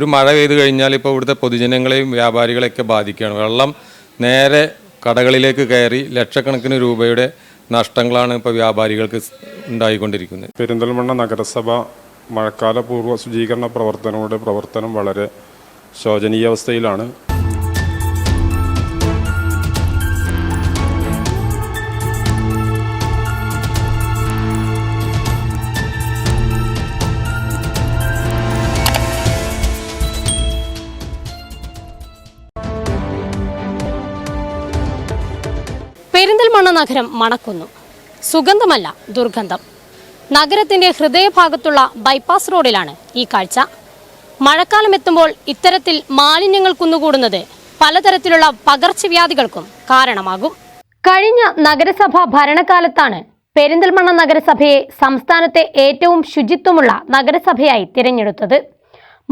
ഒരു മഴ പെയ്തു കഴിഞ്ഞാൽ ഇപ്പോൾ ഇവിടുത്തെ പൊതുജനങ്ങളെയും വ്യാപാരികളെയൊക്കെ ബാധിക്കുകയാണ്. വെള്ളം നേരെ കടകളിലേക്ക് കയറി ലക്ഷക്കണക്കിന് രൂപയുടെ നഷ്ടങ്ങളാണ് ഇപ്പോൾ വ്യാപാരികൾക്ക് ഉണ്ടായിക്കൊണ്ടിരിക്കുന്നത്. പെരിന്തൽമണ്ണ നഗരസഭ മഴക്കാല പൂർവ്വ ശുചീകരണ പ്രവർത്തനം വളരെ ശോചനീയാവസ്ഥയിലാണ്. പെരിന്തൽമണ്ണ നഗരം മണക്കുന്നു. സുഗന്ധമല്ല, ദുർഗന്ധം. നഗരത്തിന്റെ ഹൃദയഭാഗത്തുള്ള ബൈപ്പാസ് റോഡിലാണ് ഈ കാഴ്ച. മഴക്കാലം എത്തുമ്പോൾ ഇത്തരത്തിൽ മാലിന്യങ്ങൾ കുന്നുകൂടുന്നത് പലതരത്തിലുള്ള പകർച്ചവ്യാധികൾക്കും കാരണമാകും. കഴിഞ്ഞ നഗരസഭാ ഭരണകാലത്താണ് പെരിന്തൽമണ്ണ നഗരസഭയെ സംസ്ഥാനത്തെ ഏറ്റവും ശുചിത്വമുള്ള നഗരസഭയായി തിരഞ്ഞെടുത്തത്.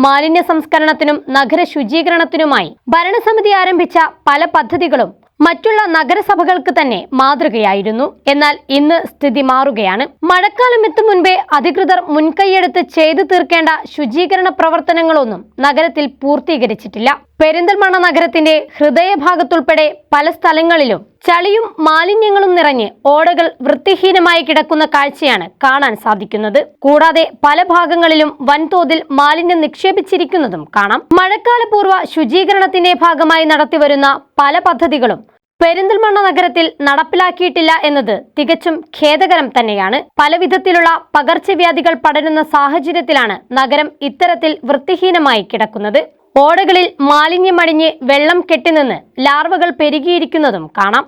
മാലിന്യ സംസ്കരണത്തിനും നഗര ശുചീകരണത്തിനുമായി ഭരണസമിതി ആരംഭിച്ച പല പദ്ധതികളും മറ്റുള്ള നഗരസഭകൾക്ക് തന്നെ മാതൃകയായിരുന്നു. എന്നാൽ ഇന്ന് സ്ഥിതി മാറുകയാണ്. മഴക്കാലം എത്തും മുൻപേ അധികൃതർ മുൻകൈയെടുത്ത് ചെയ്തു തീർക്കേണ്ട ശുചീകരണ പ്രവർത്തനങ്ങളൊന്നും നഗരത്തിൽ പൂർത്തീകരിച്ചിട്ടില്ല. പെരിന്തൽമണ്ണ നഗരത്തിന്റെ ഹൃദയഭാഗത്തുൾപ്പെടെ പല സ്ഥലങ്ങളിലും ചളിയും മാലിന്യങ്ങളും നിറഞ്ഞ് ഓടകൾ വൃത്തിഹീനമായി കിടക്കുന്ന കാഴ്ചയാണ് കാണാൻ സാധിക്കുന്നത്. കൂടാതെ പല ഭാഗങ്ങളിലും വൻതോതിൽ മാലിന്യം നിക്ഷേപിച്ചിരിക്കുന്നതും കാണാം. മഴക്കാല പൂർവ്വ ശുചീകരണത്തിന്റെ ഭാഗമായി നടത്തിവരുന്ന പല പദ്ധതികളും പെരിന്തൽമണ്ണ നഗരത്തിൽ നടപ്പിലാക്കിയിട്ടില്ല എന്നത് തികച്ചും ഖേദകരം തന്നെയാണ്. പലവിധത്തിലുള്ള പകർച്ചവ്യാധികൾ പടരുന്ന സാഹചര്യത്തിലാണ് നഗരം ഇത്തരത്തിൽ വൃത്തിഹീനമായി കിടക്കുന്നത്. ഓടകളിൽ മാലിന്യമടിഞ്ഞ് വെള്ളം കെട്ടിനിന്ന് ലാർവകൾ പെരുകിയിരിക്കുന്നതും കാണാം.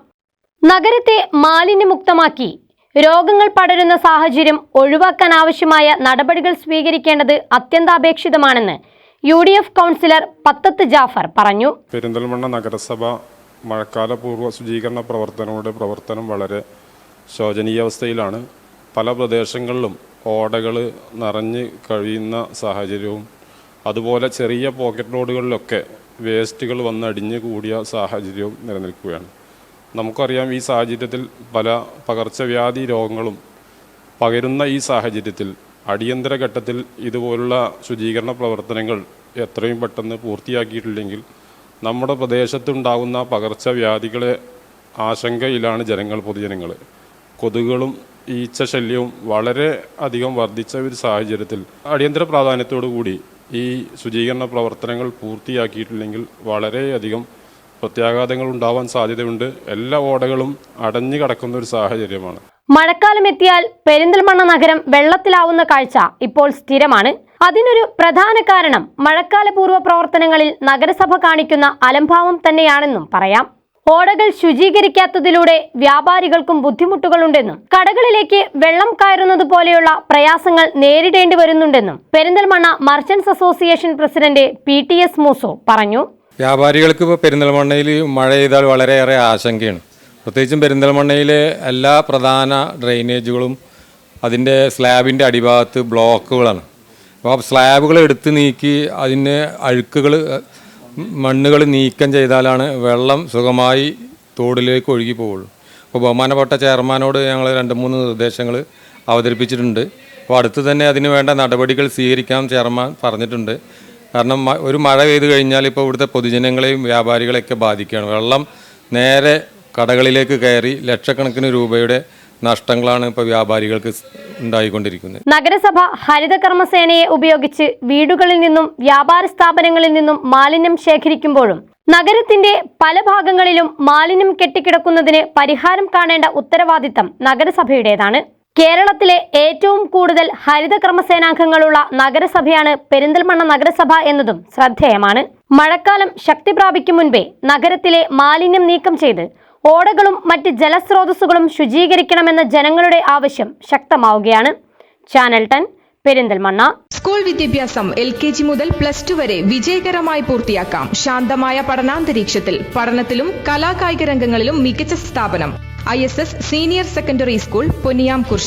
നഗരത്തെ മാലിന്യമുക്തമാക്കി രോഗങ്ങൾ പടരുന്ന സാഹചര്യം ഒഴിവാക്കാൻ ആവശ്യമായ നടപടികൾ സ്വീകരിക്കേണ്ടത് അത്യന്താപേക്ഷിതമാണെന്ന് UDF കൗൺസിലർ പത്തത്ത് ജാഫർ പറഞ്ഞു. പെരിന്തൽമണ്ണ നഗരസഭ മഴക്കാല പൂർവ്വ ശുചീകരണ പ്രവർത്തനം വളരെ ശോചനീയാവസ്ഥയിലാണ്. പല പ്രദേശങ്ങളിലും ഓടകൾ നിറഞ്ഞ് കഴിയുന്ന സാഹചര്യവും അതുപോലെ ചെറിയ പോക്കറ്റ് റോഡുകളിലൊക്കെ വേസ്റ്റുകൾ വന്നടിഞ്ഞ് കൂടിയ സാഹചര്യവും നിലനിൽക്കുകയാണ്. നമുക്കറിയാം, ഈ സാഹചര്യത്തിൽ പല പകർച്ചവ്യാധി രോഗങ്ങളും പകരുന്ന ഈ സാഹചര്യത്തിൽ അടിയന്തര ഘട്ടത്തിൽ ഇതുപോലുള്ള ശുചീകരണ പ്രവർത്തനങ്ങൾ എത്രയും പെട്ടെന്ന് പൂർത്തിയാക്കിയിട്ടില്ലെങ്കിൽ നമ്മുടെ പ്രദേശത്തുണ്ടാകുന്ന പകർച്ചവ്യാധികളെ ആശങ്കയിലാണ് പൊതുജനങ്ങൾ. കൊതുകുകളും ഈച്ച ശല്യവും വളരെ അധികം വർദ്ധിച്ച ഒരു സാഹചര്യത്തിൽ അടിയന്തര പ്രാധാന്യത്തോടു കൂടി ഈ ശുചീകരണ പ്രവർത്തനങ്ങൾ പൂർത്തിയാക്കിയിട്ടില്ലെങ്കിൽ വളരെയധികം പ്രത്യാഘാതങ്ങൾ ഉണ്ടാവാൻ സാധ്യതയുണ്ട്. എല്ലാ ഓടകളും അടഞ്ഞു കിടക്കുന്ന ഒരു സാഹചര്യമാണ്. മഴക്കാലം എത്തിയാൽ പെരിന്തൽമണ്ണ നഗരം വെള്ളത്തിലാവുന്ന കാഴ്ച ഇപ്പോൾ സ്ഥിരമാണ്. അതിനൊരു പ്രധാന കാരണം മഴക്കാല പൂർവ്വ പ്രവർത്തനങ്ങളിൽ നഗരസഭ കാണിക്കുന്ന അലംഭാവം തന്നെയാണെന്നും പറയാം. ഓടകൾ ശുചീകരിക്കാത്തതിലൂടെ വ്യാപാരികൾക്കും ബുദ്ധിമുട്ടുകളുണ്ടെന്നും കടകളിലേക്ക് വെള്ളം കയറുന്നത് പോലെയുള്ള പ്രയാസങ്ങൾ നേരിടേണ്ടി വരുന്നുണ്ടെന്നും Perinthalmanna merchants association president PTS Moosa പറഞ്ഞു. വ്യാപാരികൾക്ക് ഇപ്പോൾ പെരിന്തൽമണ്ണയിൽ മഴ പെയ്താൽ വളരെയേറെ ആശങ്കയാണ്. പ്രത്യേകിച്ചും പെരിന്തൽമണ്ണയിലെ എല്ലാ പ്രധാന ഡ്രെയിനേജുകളും അതിൻ്റെ സ്ലാബിൻ്റെ അടിഭാഗത്ത് ബ്ലോക്കുകളാണ്. അപ്പോൾ സ്ലാബുകൾ എടുത്ത് നീക്കി അതിന് അഴുക്കുകൾ മണ്ണുകൾ നീക്കം ചെയ്താലാണ് വെള്ളം സുഖമായി തോടിലേക്ക് ഒഴുകി പോവുള്ളൂ. അപ്പോൾ ബഹുമാനപ്പെട്ട ചെയർമാനോട് ഞങ്ങൾ 2-3 നിർദ്ദേശങ്ങൾ അവതരിപ്പിച്ചിട്ടുണ്ട്. അപ്പോൾ അടുത്ത് തന്നെ അതിന് വേണ്ട നടപടികൾ സ്വീകരിക്കാൻ ചെയർമാൻ പറഞ്ഞിട്ടുണ്ട്. കാരണം ഒരു മഴ പെയ്തു കഴിഞ്ഞാൽ ഇപ്പോൾ ഇവിടുത്തെ പൊതുജനങ്ങളെയും വ്യാപാരികളെയൊക്കെ ബാധിക്കുകയാണ്. വെള്ളം നേരെ കടകളിലേക്ക് കയറി ലക്ഷക്കണക്കിന് രൂപയുടെ നഷ്ടങ്ങളാണ് ഇപ്പോൾ വ്യാപാരികൾക്ക് ഉണ്ടായിക്കൊണ്ടിരിക്കുന്നത്. നഗരസഭ ഹരിത കർമ്മസേനയെ ഉപയോഗിച്ച് വീടുകളിൽ നിന്നും വ്യാപാര സ്ഥാപനങ്ങളിൽ നിന്നും മാലിന്യം ശേഖരിക്കുമ്പോഴും നഗരത്തിന്റെ പല ഭാഗങ്ങളിലും മാലിന്യം കെട്ടിക്കിടക്കുന്നതിന് പരിഹാരം കാണേണ്ട ഉത്തരവാദിത്തം നഗരസഭയുടേതാണ്. കേരളത്തിലെ ഏറ്റവും കൂടുതൽ ഹരിത കർമ്മസേനാംഗങ്ങളുള്ള നഗരസഭയാണ് പെരിന്തൽമണ്ണ നഗരസഭ എന്നതും ശ്രദ്ധേയമാണ്. മഴക്കാലം ശക്തി പ്രാപിക്കും മുൻപേ നഗരത്തിലെ മാലിന്യം നീക്കം ചെയ്ത് ഓടകളും മറ്റ് ജലസ്രോതസ്സുകളും ശുചീകരിക്കണമെന്ന ജനങ്ങളുടെ ആവശ്യം ശക്തമാവുകയാണ്. ചാനൽ 10 പെരിന്തൽമണ്ണ. സ്കൂൾ വിദ്യാഭ്യാസം LKG മുതൽ +2 വരെ വിജയകരമായി പൂർത്തിയാക്കാം. ശാന്തമായ പഠനാന്തരീക്ഷത്തിൽ പഠനത്തിലും കലാകായിക രംഗങ്ങളിലും മികച്ച സ്ഥാപനം ISS സീനിയർ സെക്കൻഡറി സ്കൂൾ പൊന്നിയാംകുറിശി.